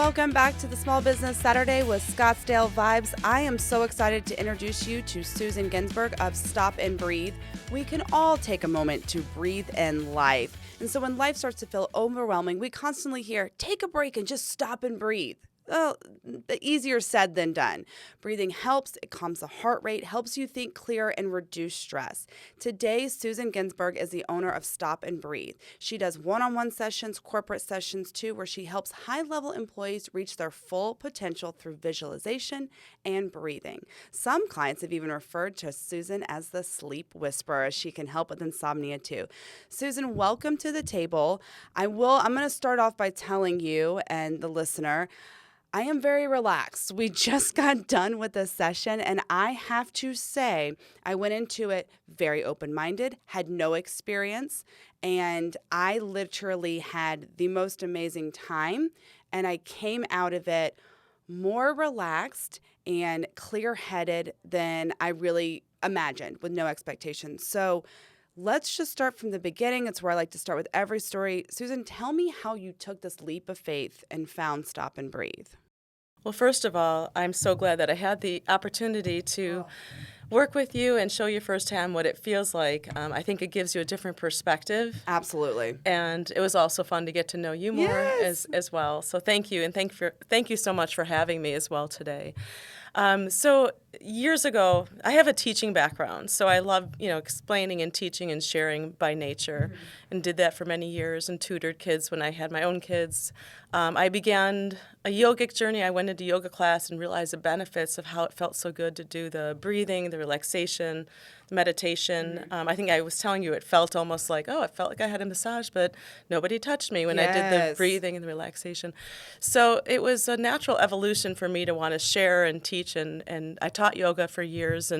Welcome back to the Small Business Saturday with Scottsdale Vibes. I am so excited to introduce you to Susan Ginsberg of Stop and Breathe. We can all take a moment to breathe in life. And so when life starts to feel overwhelming, we constantly hear, take a break and just stop and breathe. Well, easier said than done. Breathing helps. It calms the heart rate, helps you think clear, and reduce stress. Today, Susan Ginsberg is the owner of Stop and Breathe. She does one-on-one sessions, corporate sessions too, where she helps high-level employees reach their full potential through visualization and breathing. Some clients have even referred to Susan as the sleep whisperer. She can help with insomnia too. Susan, welcome to the table. I'm going to start off by telling you and the listener, I am very relaxed. We just got done with this session, and I have to say, I went into it very open-minded, had no experience, and I literally had the most amazing time, and I came out of it more relaxed and clear-headed than I really imagined, with no expectations. So let's just start from the beginning. It's where I like to start with every story. Susan, tell me how you took this leap of faith and found Stop and Breathe. Well, first of all, I'm so glad that I had the opportunity to work with you and show you firsthand what it feels like. I think it gives you a different perspective. Absolutely. And it was also fun to get to know you more as well. So thank you, and thank you so much for having me as well today. So years ago, I have a teaching background, so I love, explaining and teaching and sharing by nature, and did that for many years and tutored kids when I had my own kids. I began a yogic journey. I went into yoga class and realized the benefits of how it felt so good to do the breathing, the relaxation, the meditation. I think I was telling you it felt almost like, it felt like I had a massage, but nobody touched me when I did the breathing and the relaxation. So it was a natural evolution for me to want to share and teach, and I taught yoga for years,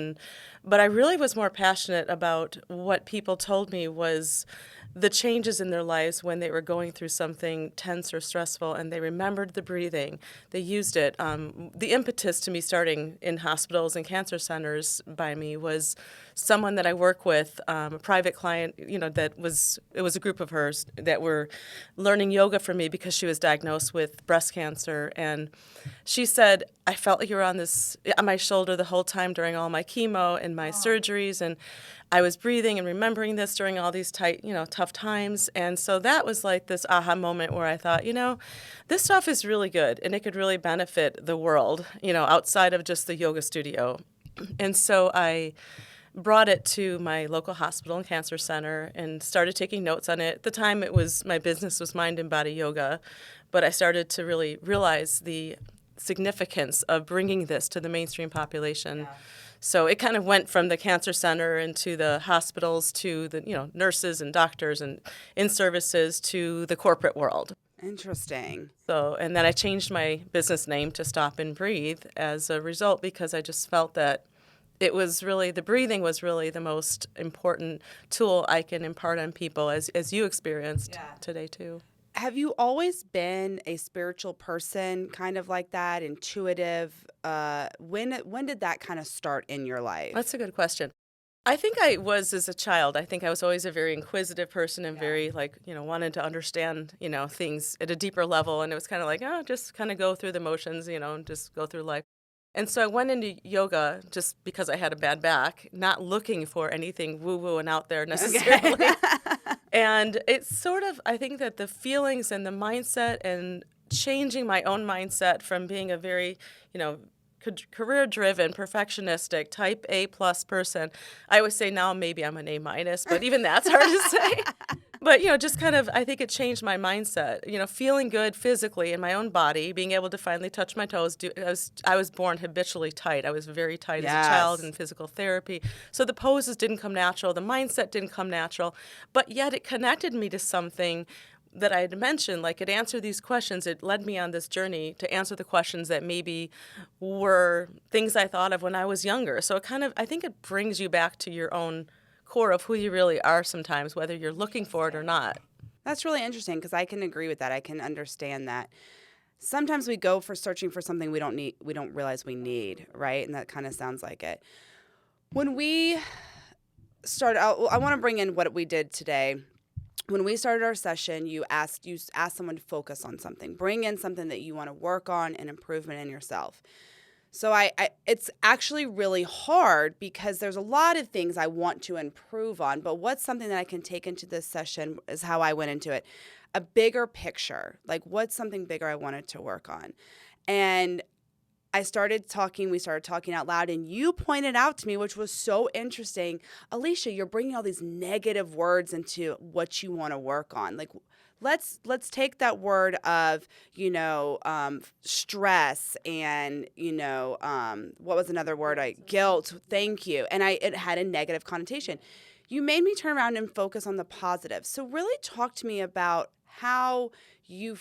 but I really was more passionate about what people told me was the changes in their lives when they were going through something tense or stressful, and they remembered the breathing. They used it. The impetus to me starting in hospitals and cancer centers by me was someone that I work with, a private client, it was a group of hers that were learning yoga from me because she was diagnosed with breast cancer. And she said, I felt like you were on my shoulder the whole time during all my chemo and my surgeries, and I was breathing and remembering this during all these tough times. And so that was like this aha moment where I thought, this stuff is really good and it could really benefit the world, outside of just the yoga studio. And so I brought it to my local hospital and cancer center and started taking notes on it. At the time, my business was Mind and Body Yoga, but I started to really realize the significance of bringing this to the mainstream population. Yeah. So it kind of went from the cancer center into the hospitals to the nurses and doctors and in services to the corporate world. Interesting. So, and then I changed my business name to Stop and Breathe as a result, because I just felt that the breathing was really the most important tool I can impart on people, as you experienced today too. Have you always been a spiritual person, kind of like that, intuitive? When did that kind of start in your life? That's a good question. I think I was as a child. I think I was always a very inquisitive person and very wanted to understand, things at a deeper level. And it was kind of like, just kind of go through the motions, and just go through life. And so I went into yoga just because I had a bad back, not looking for anything woo-woo and out there necessarily. Okay. And it's sort of, I think that the feelings and the mindset and changing my own mindset from being a very, career-driven, perfectionistic, type A+ person. I always say now maybe I'm an A-, but even that's hard to say. But, just kind of, I think it changed my mindset, feeling good physically in my own body, being able to finally touch my toes. I was born habitually tight. I was very tight as a child in physical therapy. So the poses didn't come natural. The mindset didn't come natural. But yet it connected me to something that I had mentioned, like it answered these questions. It led me on this journey to answer the questions that maybe were things I thought of when I was younger. So I think it brings you back to your own core of who you really are sometimes, whether you're looking for it or not. That's really interesting, because I can agree with that. I can understand that. Sometimes we go for searching for something we don't realize we need, right? And that kind of sounds like it. When we started out, I want to bring in what we did today. when we started our session, you asked someone to focus on something, bring in something that you want to work on and improvement in yourself. So it's actually really hard because there's a lot of things I want to improve on, but what's something that I can take into this session is how I went into it. A bigger picture, like what's something bigger I wanted to work on. And we started talking out loud, and you pointed out to me, which was so interesting, Alicia, you're bringing all these negative words into what you want to work on. Like, let's take that word of, stress and, what was another word? Guilt. Thank you. And it had a negative connotation. You made me turn around and focus on the positive. So really talk to me about how you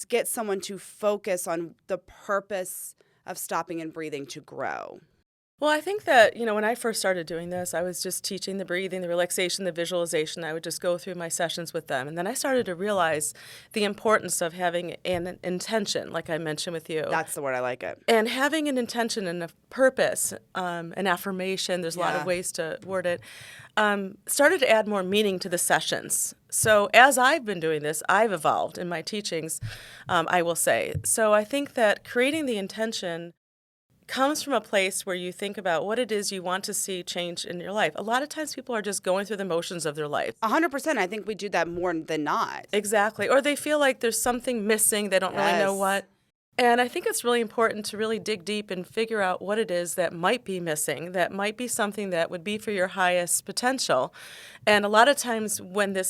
get someone to focus on the purpose of stopping and breathing to grow. Well, I think that, when I first started doing this, I was just teaching the breathing, the relaxation, the visualization. I would just go through my sessions with them. And then I started to realize the importance of having an intention, like I mentioned with you. That's the word, I like it. And having an intention and a purpose, an affirmation, there's a lot of ways to word it, started to add more meaning to the sessions. So as I've been doing this, I've evolved in my teachings, I will say. So I think that creating the intention comes from a place where you think about what it is you want to see change in your life. A lot of times people are just going through the motions of their life. 100%. I think we do that more than not. Exactly. Or they feel like there's something missing. They don't really know what. And I think it's really important to really dig deep and figure out what it is that might be missing, that might be something that would be for your highest potential. And a lot of times when we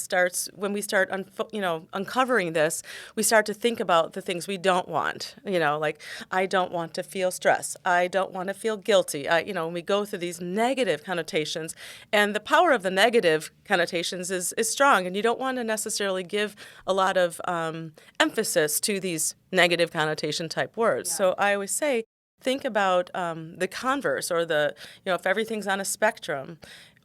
start uncovering this, we start to think about the things we don't want. Like, I don't want to feel stress. I don't want to feel guilty. When we go through these negative connotations, and the power of the negative connotations is strong, and you don't want to necessarily give a lot of emphasis to these negative connotation type words. So I always say, think about the converse, or if everything's on a spectrum,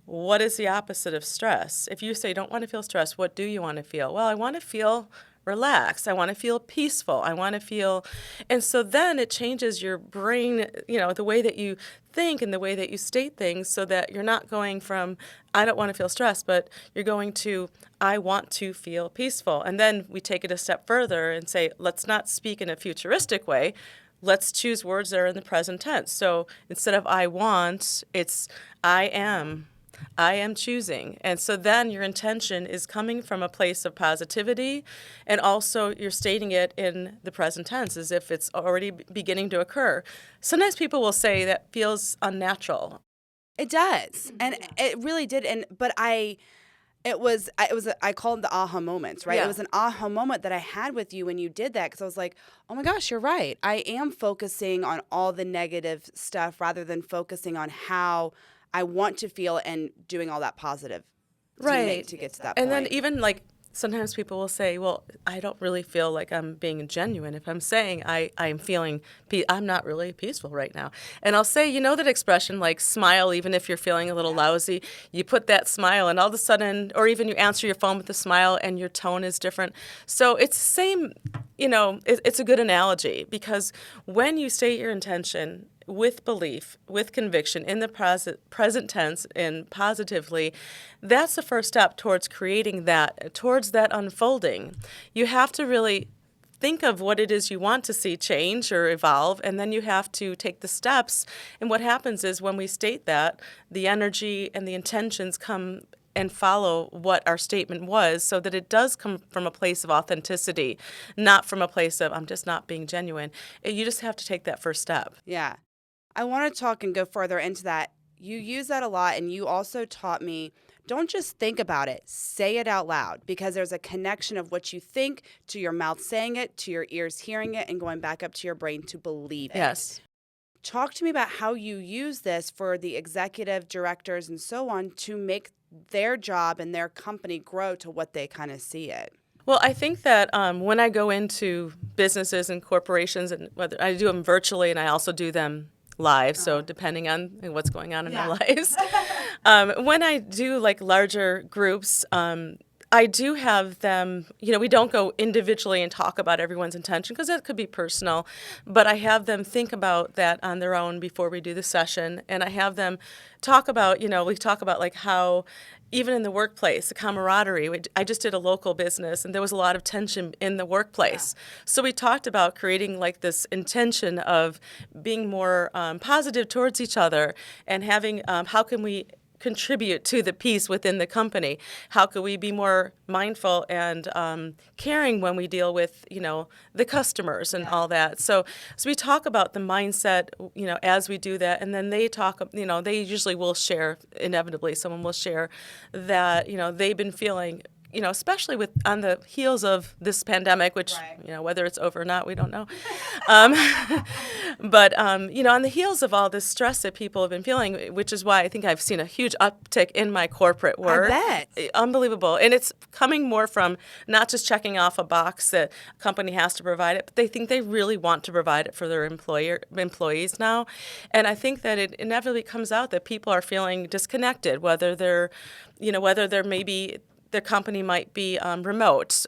what is the opposite of stress? If you say don't want to feel stressed, what do you want to feel? Well, I want to feel relaxed. I want to feel peaceful. I want to feel, and so then it changes your brain, the way that you think and the way that you state things, so that you're not going from, I don't want to feel stressed, but you're going to, I want to feel peaceful. And then we take it a step further and say, let's not speak in a futuristic way. Let's choose words that are in the present tense. So instead of I want, it's I am. I am choosing. And so then your intention is coming from a place of positivity, and also you're stating it in the present tense as if it's already beginning to occur. Sometimes people will say that feels unnatural. It does. And it really did. I call them the aha moments, right? Yeah. It was an aha moment that I had with you when you did that, because I was like, oh my gosh, you're right. I am focusing on all the negative stuff rather than focusing on how I want to feel and doing all that positive to get to that point. And then even like sometimes people will say, well, I don't really feel like I'm being genuine if I'm saying I'm feeling I'm not really peaceful right now. And I'll say, that expression, like smile even if you're feeling a little lousy. You put that smile and all of a sudden, or even you answer your phone with a smile and your tone is different. So it's the same, it's a good analogy, because when you state your intention with belief, with conviction, in the present tense and positively, that's the first step towards creating that, towards that unfolding. You have to really think of what it is you want to see change or evolve, and then you have to take the steps. And what happens is when we state that, the energy and the intentions come and follow what our statement was, so that it does come from a place of authenticity, not from a place of I'm just not being genuine. You just have to take that first step. Yeah. I want to talk and go further into that. You use that a lot, and you also taught me, don't just think about it, say it out loud, because there's a connection of what you think to your mouth saying it, to your ears hearing it, and going back up to your brain to believe it. Yes. Talk to me about how you use this for the executive directors and so on to make their job and their company grow to what they kind of see it. Well, I think that when I go into businesses and corporations, and whether I do them virtually and I also do them live, so depending on what's going on in our lives. When I do like larger groups, I do have them, we don't go individually and talk about everyone's intention, because that could be personal, but I have them think about that on their own before we do the session, and I have them talk about, we talk about like how even in the workplace, the camaraderie. I just did a local business, and there was a lot of tension in the workplace. So we talked about creating like this intention of being more positive towards each other, and having how can we contribute to the peace within the company? How could we be more mindful and caring when we deal with, the customers and all that? So we talk about the mindset, as we do that, and then they talk, they usually will share, inevitably, someone will share that, they've been feeling, especially on the heels of this pandemic, which, whether it's over or not, we don't know. But, on the heels of all this stress that people have been feeling, which is why I think I've seen a huge uptick in my corporate work. I bet. Unbelievable. And it's coming more from not just checking off a box that a company has to provide it, but they think they really want to provide it for their employees now. And I think that it inevitably comes out that people are feeling disconnected, whether they're maybe their company might be remote,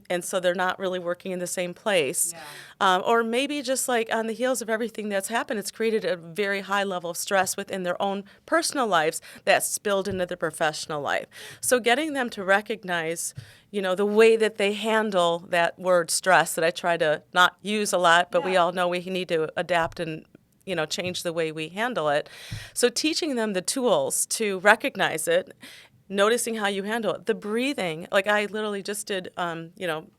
and so they're not really working in the same place. Or maybe just like on the heels of everything that's happened, it's created a very high level of stress within their own personal lives that's spilled into their professional life. So getting them to recognize, the way that they handle that word stress that I try to not use a lot, but we all know we need to adapt and change the way we handle it. So teaching them the tools to recognize it, noticing how you handle it. The breathing, like I literally just did,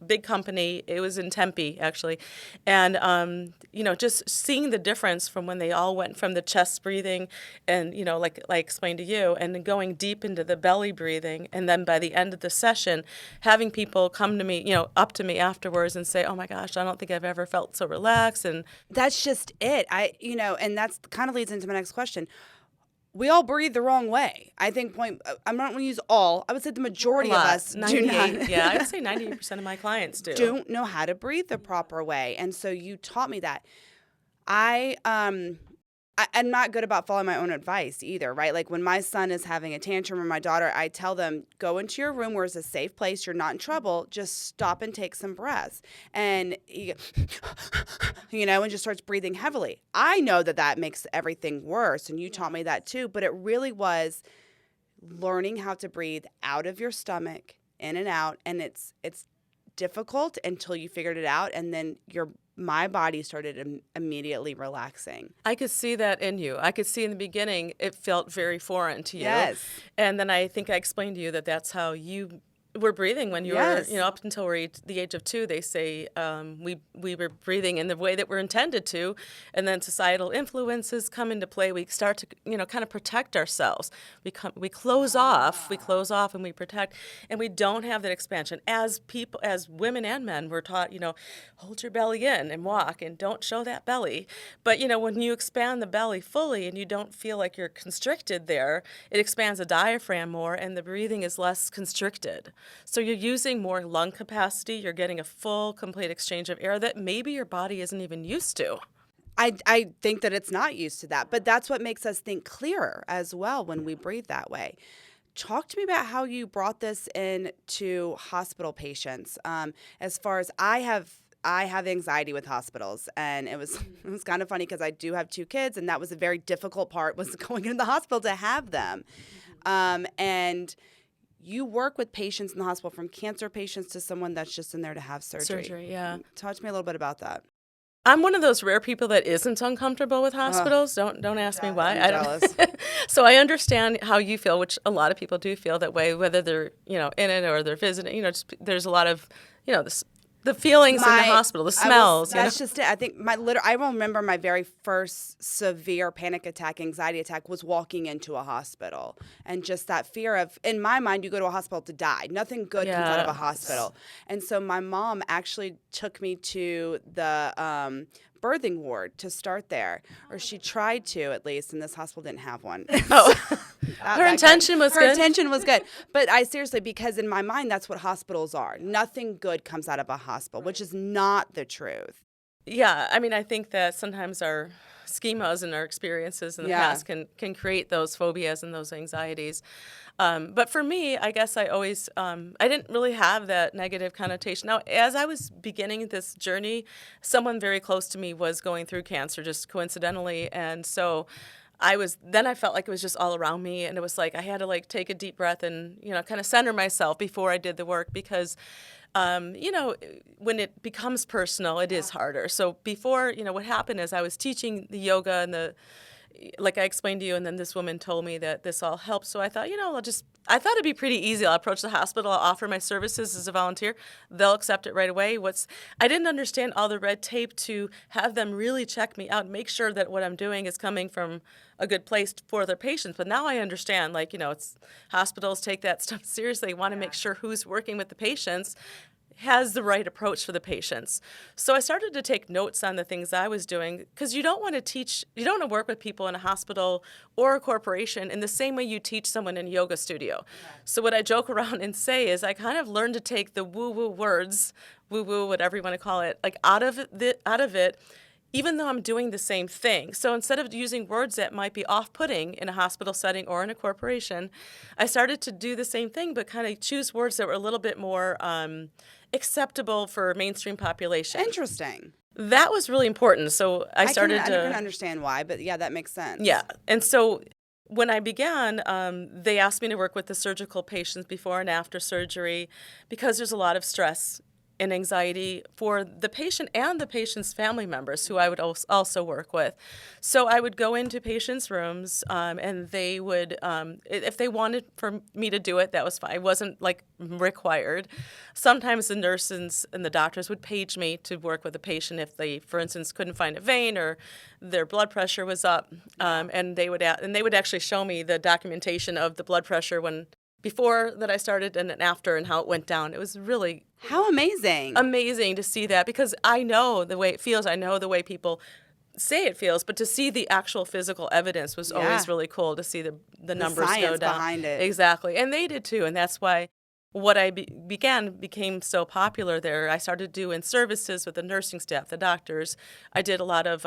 big company. It was in Tempe, actually. And, just seeing the difference from when they all went from the chest breathing and, like I explained to you, and then going deep into the belly breathing. And then by the end of the session, having people come to me, up to me afterwards and say, oh my gosh, I don't think I've ever felt so relaxed. And that's just it. And that's kind of leads into my next question. We all breathe the wrong way. I think I'm not going to use all. I would say the majority of us do not. Yeah, I would say 98% of my clients don't know how to breathe the proper way. And so you taught me that. I'm not good about following my own advice either, right? Like when my son is having a tantrum or my daughter, I tell them, go into your room where it's a safe place, you're not in trouble, just stop and take some breaths. And, and just starts breathing heavily. I know that makes everything worse, and you taught me that too, but it really was learning how to breathe out of your stomach, in and out, and it's difficult until you figured it out, and then my body started immediately relaxing. I could see that in you. I could see in the beginning it felt very foreign to you. Yes. And then I think I explained to you that that's how you were breathing when you were, up until the age of 2, they say we were breathing in the way that we're intended to, and then societal influences come into play. We start to, kind of protect ourselves. We close off and we protect, and we don't have that expansion. As people, as women and men, we're taught, hold your belly in and walk and don't show that belly. But, when you expand the belly fully and you don't feel like you're constricted there, it expands the diaphragm more and the breathing is less constricted. So you're using more lung capacity. You're getting a full, complete exchange of air that maybe your body isn't even used to. I think that it's not used to that, but that's what makes us think clearer as well when we breathe that way. Talk to me about how you brought this in to hospital patients. As far as I have anxiety with hospitals, and it was kind of funny because I do have 2 kids, and that was a very difficult part, was going into the hospital to have them. And you work with patients in the hospital, from cancer patients to someone that's just in there to have surgery. Yeah. Talk to me a little bit about that. I'm one of those rare people that isn't uncomfortable with hospitals. Don't ask me why. I'm jealous. So I understand how you feel, which a lot of people do feel that way, whether they're in it or they're visiting. There's a lot of the feelings in the hospital, the smells. That's just it. I think I remember my very first severe panic attack, anxiety attack, was walking into a hospital. And just that fear of, in my mind, you go to a hospital to die. Nothing good comes out of a hospital. And so my mom actually took me to the birthing ward to start there, or she tried to, at least, and this hospital didn't have one. Her intention was good. Her intention was good. But I seriously, because in my mind, that's what hospitals are. Nothing good comes out of a hospital, which is not the truth. Yeah, I mean, I think that sometimes our schemas and our experiences in the past can create those phobias and those anxieties. But for me, I guess I always, I didn't really have that negative connotation. Now, as I was beginning this journey, someone very close to me was going through cancer, just coincidentally. And so I felt like it was just all around me, and it was like I had to like take a deep breath and, kind of center myself before I did the work because, when it becomes personal, it is harder. So before, what happened is I was teaching the yoga and like I explained to you, and then this woman told me that this all helps. So I thought, I thought it'd be pretty easy. I'll approach the hospital, I'll offer my services as a volunteer. They'll accept it right away. I didn't understand all the red tape to have them really check me out, make sure that what I'm doing is coming from a good place for their patients. But now I understand, it's hospitals take that stuff seriously. They want to make sure who's working with the patients has the right approach for the patients. So I started to take notes on the things I was doing because you don't want to work with people in a hospital or a corporation in the same way you teach someone in a yoga studio. Okay. So what I joke around and say is I kind of learned to take the woo-woo words, woo-woo, whatever you want to call it, like out of it, even though I'm doing the same thing. So instead of using words that might be off-putting in a hospital setting or in a corporation, I started to do the same thing, but kind of choose words that were a little bit more acceptable for mainstream population. Interesting. That was really important. So I can understand why, but yeah, that makes sense. Yeah. And so when I began, they asked me to work with the surgical patients before and after surgery because there's a lot of stress and anxiety for the patient and the patient's family members who I would also work with. So I would go into patients' rooms and they would, if they wanted for me to do it, that was fine. It wasn't like required. Sometimes the nurses and the doctors would page me to work with a patient if they, for instance, couldn't find a vein or their blood pressure was up, and they would actually show me the documentation of the blood pressure before that I started and after and how it went down. It was really how amazing to see that because I know the way it feels. I know the way people say it feels, but to see the actual physical evidence was always really cool to see the numbers go down. Behind it. Exactly. And they did too. And that's why what I became so popular there. I started doing services with the nursing staff, the doctors. I did a lot of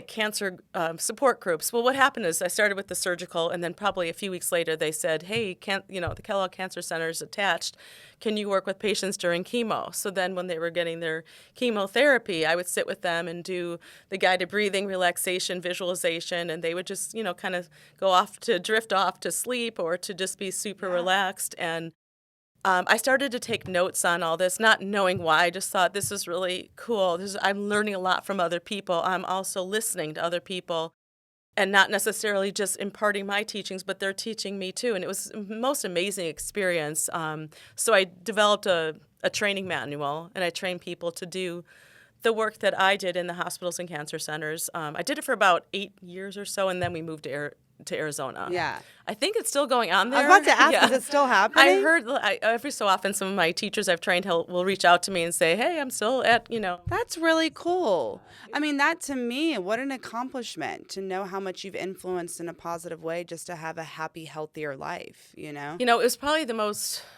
cancer support groups. Well, what happened is I started with the surgical, and then probably a few weeks later they said, hey, the Kellogg Cancer Center is attached. Can you work with patients during chemo? So then when they were getting their chemotherapy, I would sit with them and do the guided breathing, relaxation, visualization, and they would just, kind of drift off to sleep or to just be super relaxed. And I started to take notes on all this, not knowing why. I just thought this is really cool. I'm learning a lot from other people. I'm also listening to other people and not necessarily just imparting my teachings, but they're teaching me too. And it was the most amazing experience. So I developed a training manual, and I trained people to do the work that I did in the hospitals and cancer centers. I did it for about 8 years or so, and then we moved to Arizona. Yeah. I think it's still going on there. I was about to ask, is it still happening? I heard every so often some of my teachers I've trained will reach out to me and say, hey, I'm still at. That's really cool. I mean, that to me, what an accomplishment to know how much you've influenced in a positive way just to have a happy, healthier life, It was probably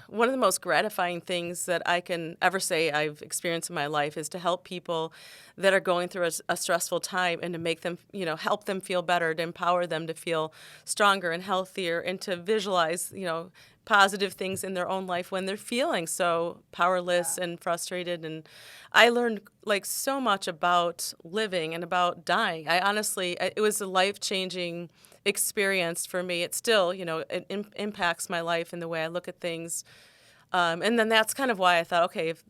one of the most gratifying things that I can ever say I've experienced in my life is to help people that are going through a stressful time and to make them, help them feel better, to empower them to feel stronger and healthier and to visualize, positive things in their own life when they're feeling so powerless and frustrated. And I learned so much about living and about dying. It was a life-changing experience for me. It still, it impacts my life and the way I look at things. And then that's kind of why I thought, okay, if,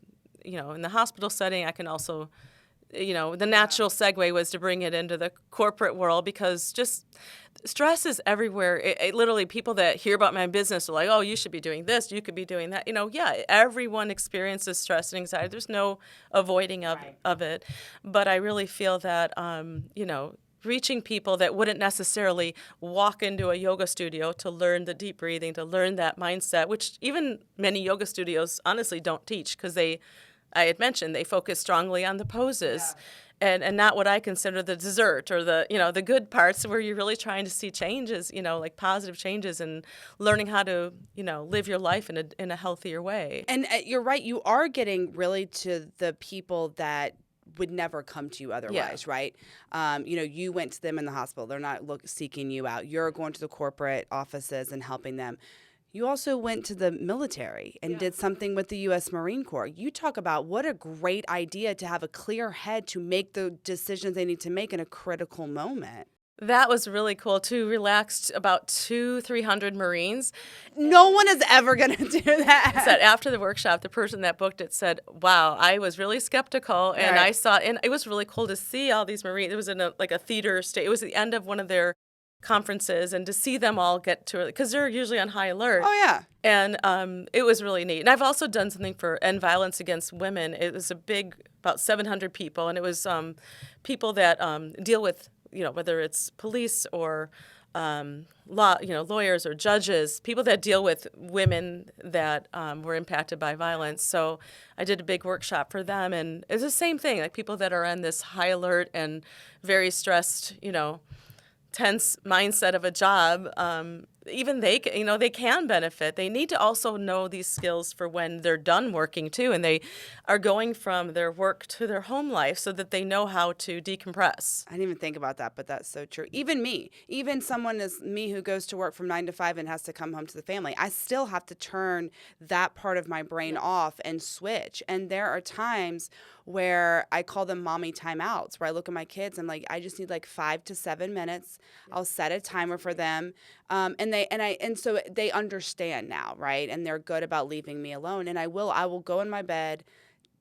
in the hospital setting, I can also, the natural segue was to bring it into the corporate world because just stress is everywhere. It literally, people that hear about my business are like, oh, you should be doing this, you could be doing that. Everyone experiences stress and anxiety. There's no avoiding of it. But I really feel that, reaching people that wouldn't necessarily walk into a yoga studio to learn the deep breathing, to learn that mindset, which even many yoga studios honestly don't teach because I had mentioned they focus strongly on the poses and not what I consider the dessert or the good parts where you're really trying to see changes, like positive changes and learning how to, live your life in a healthier way. And you're right. You are getting really to the people that would never come to you otherwise, right? You went to them in the hospital. They're not seeking you out. You're going to the corporate offices and helping them. You also went to the military and did something with the U.S. Marine Corps. You talk about what a great idea to have a clear head to make the decisions they need to make in a critical moment. That was really cool too. Relaxed about 300 Marines. No one is ever going to do that. Said after the workshop, the person that booked it said, "Wow, I was really skeptical, and Right. I saw, and it was really cool to see all these Marines. It was in a theater state. It was the end of one of their conferences, and to see them all get to it because they're usually on high alert. Oh, yeah. And it was really neat. And I've also done something for end violence against women. It was a big, about 700 people, and it was people that deal with, whether it's police or lawyers or judges, people that deal with women that were impacted by violence. So I did a big workshop for them, and it's the same thing, like people that are on this high alert and very stressed, tense mindset of a job, even they can benefit. They need to also know these skills for when they're done working too, and they are going from their work to their home life so that they know how to decompress. I didn't even think about that, but that's so true. Even me, even someone as me who goes to work from 9 to 5 and has to come home to the family, I still have to turn that part of my brain off and switch. And there are times where I call them mommy timeouts, where I look at my kids, I'm like, I just need like 5 to 7 minutes. I'll set a timer for them. And so they understand now, right? And they're good about leaving me alone. And I will go in my bed,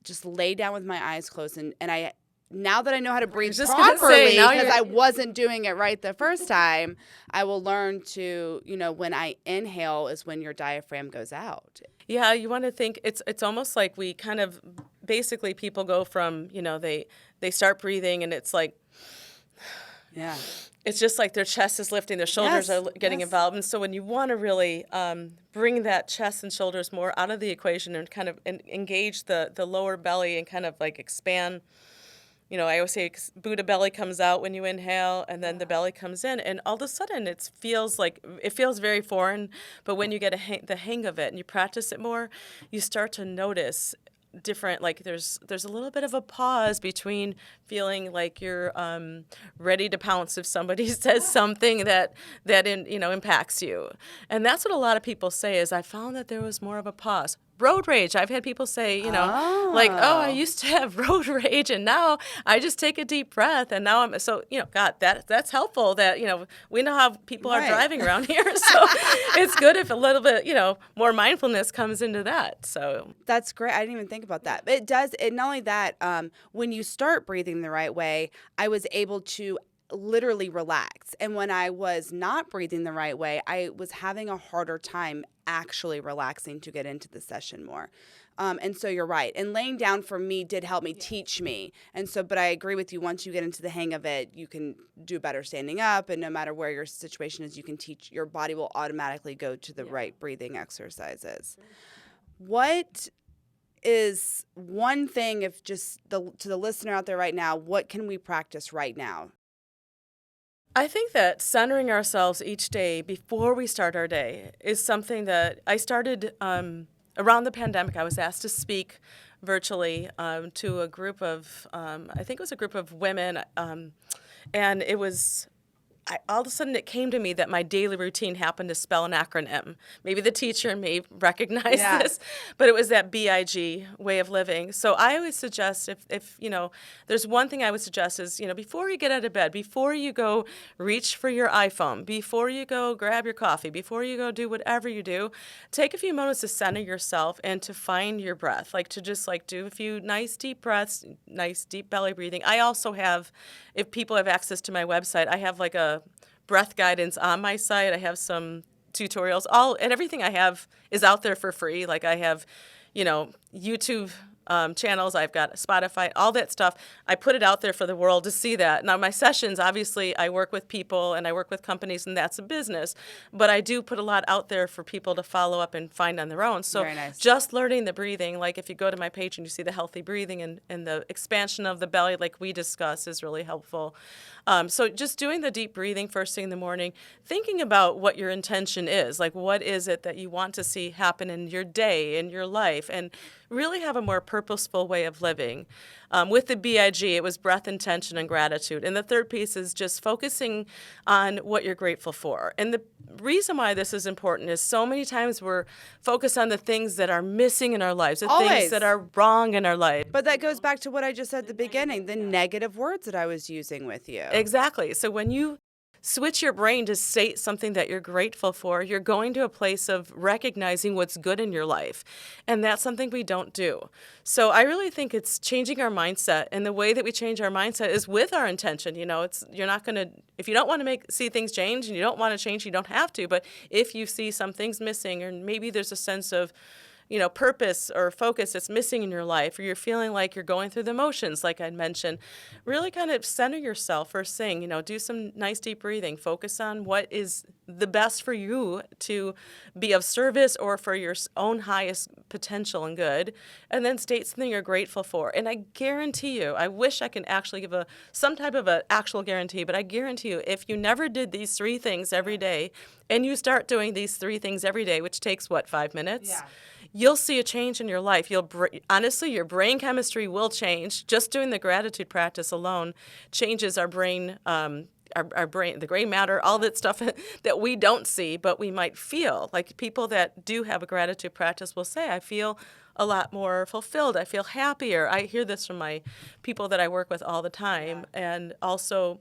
just lay down with my eyes closed. And I, now that I know how to breathe properly, because I wasn't doing it right the first time, I will learn to, when I inhale is when your diaphragm goes out. Yeah, you want to think it's almost like we kind of basically people go from, they start breathing and it's like, yeah. It's just like their chest is lifting, their shoulders are getting involved. And so when you want to really bring that chest and shoulders more out of the equation and kind of engage the lower belly and kind of like expand, I always say Buddha belly comes out when you inhale and then the belly comes in. And all of a sudden it feels very foreign. But when you get the hang of it and you practice it more, you start to notice different, like there's a little bit of a pause between feeling like you're ready to pounce if somebody says something that impacts you. And that's what a lot of people say is I found that there was more of a pause. Road rage. I've had people say, I used to have road rage and now I just take a deep breath and now God, that's helpful that, we know how people are driving around here. So it's good if a little bit, more mindfulness comes into that. So that's great. I didn't even think about that. But it does, and not only that, when you start breathing the right way, I was able to literally relax. And when I was not breathing the right way, I was having a harder time actually relaxing to get into the session more. And so you're right. And laying down for me did help me teach me. And so, but I agree with you. Once you get into the hang of it, you can do better standing up. And no matter where your situation is, you can teach, your body will automatically go to the right breathing exercises. What is one thing, if just to the listener out there right now, what can we practice right now? I think that centering ourselves each day before we start our day is something that I started around the pandemic. I was asked to speak virtually to a group of, I think it was a group of women, and it was, all of a sudden it came to me that my daily routine happened to spell an acronym. Maybe the teacher may recognize this, but it was that BIG way of living. So I always suggest if there's one thing I would suggest is, before you get out of bed, before you go reach for your iPhone, before you go grab your coffee, before you go do whatever you do, take a few moments to center yourself and to find your breath, to just do a few nice deep breaths, nice deep belly breathing. I also have, if people have access to my website, I have a breath guidance on my site. I have some tutorials. And everything I have is out there for free. I have, YouTube channels. I've got Spotify, all that stuff. I put it out there for the world to see that. Now, my sessions, obviously, I work with people and I work with companies, and that's a business. But I do put a lot out there for people to follow up and find on their own. So just learning the breathing, if you go to my page and you see the healthy breathing and the expansion of the belly, like we discussed, is really helpful. So just doing the deep breathing first thing in the morning, thinking about what your intention is, what is it that you want to see happen in your day, in your life, and really have a more purposeful way of living. With the BIG, it was breath, intention, and gratitude. And the third piece is just focusing on what you're grateful for. And the reason why this is important is so many times we're focused on the things that are missing in our lives, the things that are wrong in our life. But that goes back to what I just said at the beginning, the negative words that I was using with you. Exactly. So when you switch your brain to state something that you're grateful for, you're going to a place of recognizing what's good in your life. And that's something we don't do. So I really think it's changing our mindset. And the way that we change our mindset is with our intention. You're not going to, if you don't want to see things change and you don't want to change, you don't have to. But if you see some things missing, or maybe there's a sense of purpose or focus that's missing in your life, or you're feeling like you're going through the motions, like I mentioned, really kind of center yourself first thing, do some nice deep breathing, focus on what is the best for you to be of service or for your own highest potential and good, and then state something you're grateful for. And I guarantee you, I wish I can actually give some type of an actual guarantee, but I guarantee you, if you never did these 3 things every day, and you start doing these 3 things every day, which takes, 5 minutes? Yeah. You'll see a change in your life. Honestly, your brain chemistry will change. Just doing the gratitude practice alone changes our brain, our brain, the gray matter, all that stuff that we don't see, but we might feel. Like people that do have a gratitude practice will say, I feel a lot more fulfilled. I feel happier. I hear this from my people that I work with all the time, and also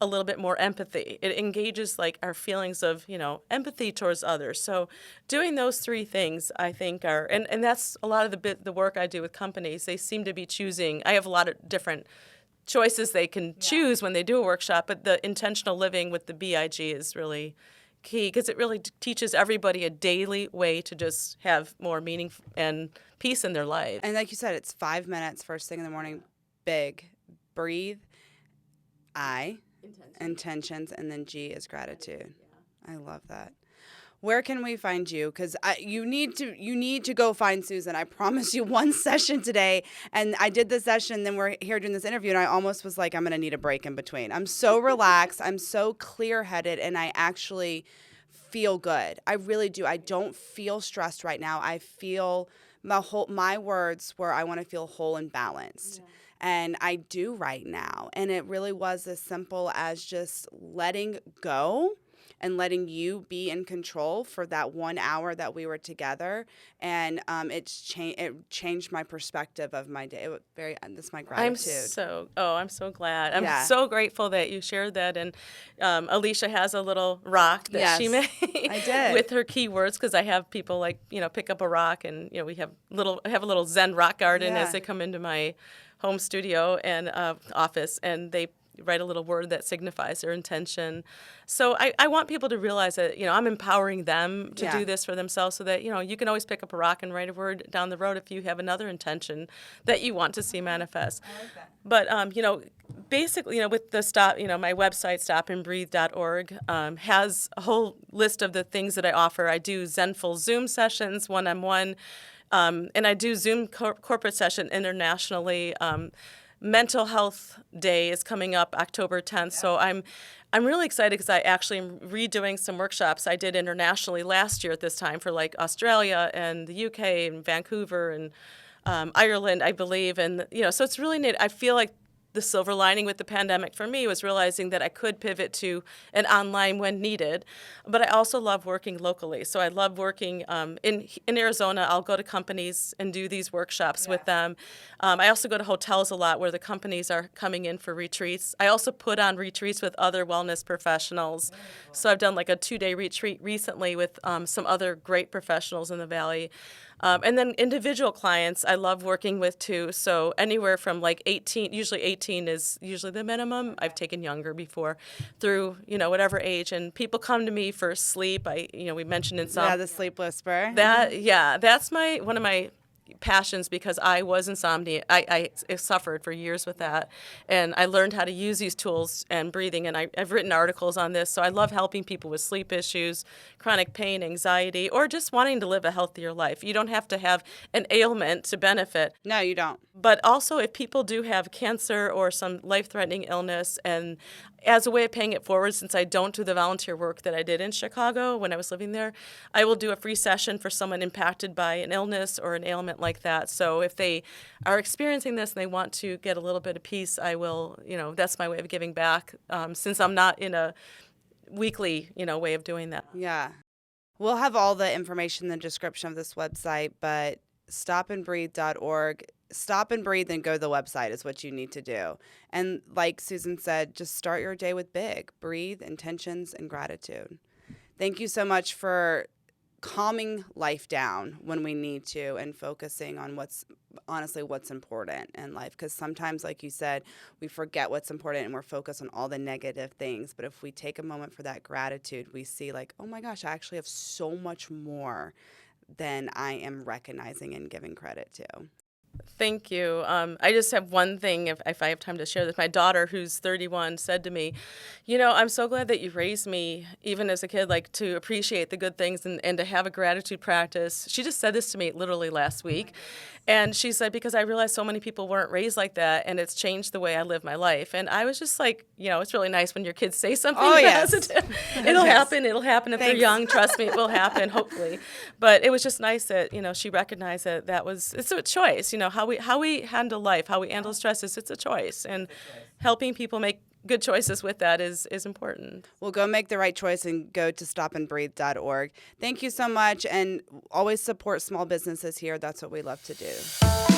a little bit more empathy. It engages like our feelings of, empathy towards others. So doing those 3 things, I think are, and that's a lot of the work I do with companies. They seem to be choosing, I have a lot of different choices they can choose when they do a workshop, but the intentional living with the BIG is really key, because it really teaches everybody a daily way to just have more meaning and peace in their life. And like you said, it's 5 minutes first thing in the morning. Big. Breathe. Intentions, and then G is gratitude. I love that. Where can we find you? Because you need to go find Susan. I promise you one session today, and I did the session. Then we're here doing this interview, and I almost was like, I'm gonna need a break in between. I'm so relaxed. I'm so clear-headed, and I actually feel good. I really do. I don't feel stressed right now. I feel my words were I want to feel whole and balanced. Yeah. And I do right now. And it really was as simple as just letting go and letting you be in control for that 1 hour that we were together. And it changed my perspective of my day. That's my gratitude. I'm so glad. I'm so grateful that you shared that. And Alicia has a little rock that she made I did. with her keywords, because I have people pick up a rock, and we have a little Zen rock garden as they come into my home studio and office, and they write a little word that signifies their intention. So I want people to realize that, I'm empowering them to do this for themselves, so that, you can always pick up a rock and write a word down the road if you have another intention that you want to see manifest. I like that. But, basically, with the my website, stopandbreathe.org, has a whole list of the things that I offer. I do Zenful Zoom sessions, one-on-one, and I do Zoom corporate session internationally. Mental Health Day is coming up October 10th, so I'm really excited, because I actually am redoing some workshops I did internationally last year at this time for Australia and the UK and Vancouver and Ireland, I believe, and so it's really neat. I feel like the silver lining with the pandemic for me was realizing that I could pivot to an online when needed, but I also love working locally. So I love working in Arizona. I'll go to companies and do these workshops with them. I also go to hotels a lot where the companies are coming in for retreats. I also put on retreats with other wellness professionals. So I've done a 2-day retreat recently with some other great professionals in the Valley. And then individual clients I love working with too. So anywhere from 18, usually 18 is usually the minimum. I've taken younger before, through, whatever age. And people come to me for sleep. We mentioned in some. Yeah, the sleep whisper. That's one of my passions, because I was insomnia. I suffered for years with that, and I learned how to use these tools and breathing, and I've written articles on this. So I love helping people with sleep issues, chronic pain, anxiety, or just wanting to live a healthier life. You don't have to have an ailment to benefit. No, you don't. But also, if people do have cancer or some life-threatening illness, and as a way of paying it forward, since I don't do the volunteer work that I did in Chicago when I was living there, I will do a free session for someone impacted by an illness or an ailment like that. So if they are experiencing this and they want to get a little bit of peace, I will, that's my way of giving back, since I'm not in a weekly, way of doing that. Yeah. We'll have all the information in the description of this website, but stopandbreathe.org. Stop and breathe and go to the website is what you need to do. And like Susan said, just start your day with big. Breathe, intentions, and gratitude. Thank you so much for calming life down when we need to and focusing on what's important in life. Because sometimes, like you said, we forget what's important and we're focused on all the negative things. But if we take a moment for that gratitude, we see like, oh my gosh, I actually have so much more than I am recognizing and giving credit to. Thank you. I just have one thing, if I have time to share this. My daughter, who's 31, said to me, I'm so glad that you raised me, even as a kid, like to appreciate the good things and to have a gratitude practice. She just said this to me literally last week. And she said, because I realized so many people weren't raised like that, and it's changed the way I live my life. And I was just like, it's really nice when your kids say something positive. It'll happen. It'll happen if they're young. Trust me, it will happen, hopefully. But it was just nice that, she recognized that it's a choice. How we handle life, how we handle stresses, it's a choice. And helping people make good choices with that is important. Well, go make the right choice and go to stopandbreathe.org. Thank you so much, and always support small businesses here. That's what we love to do.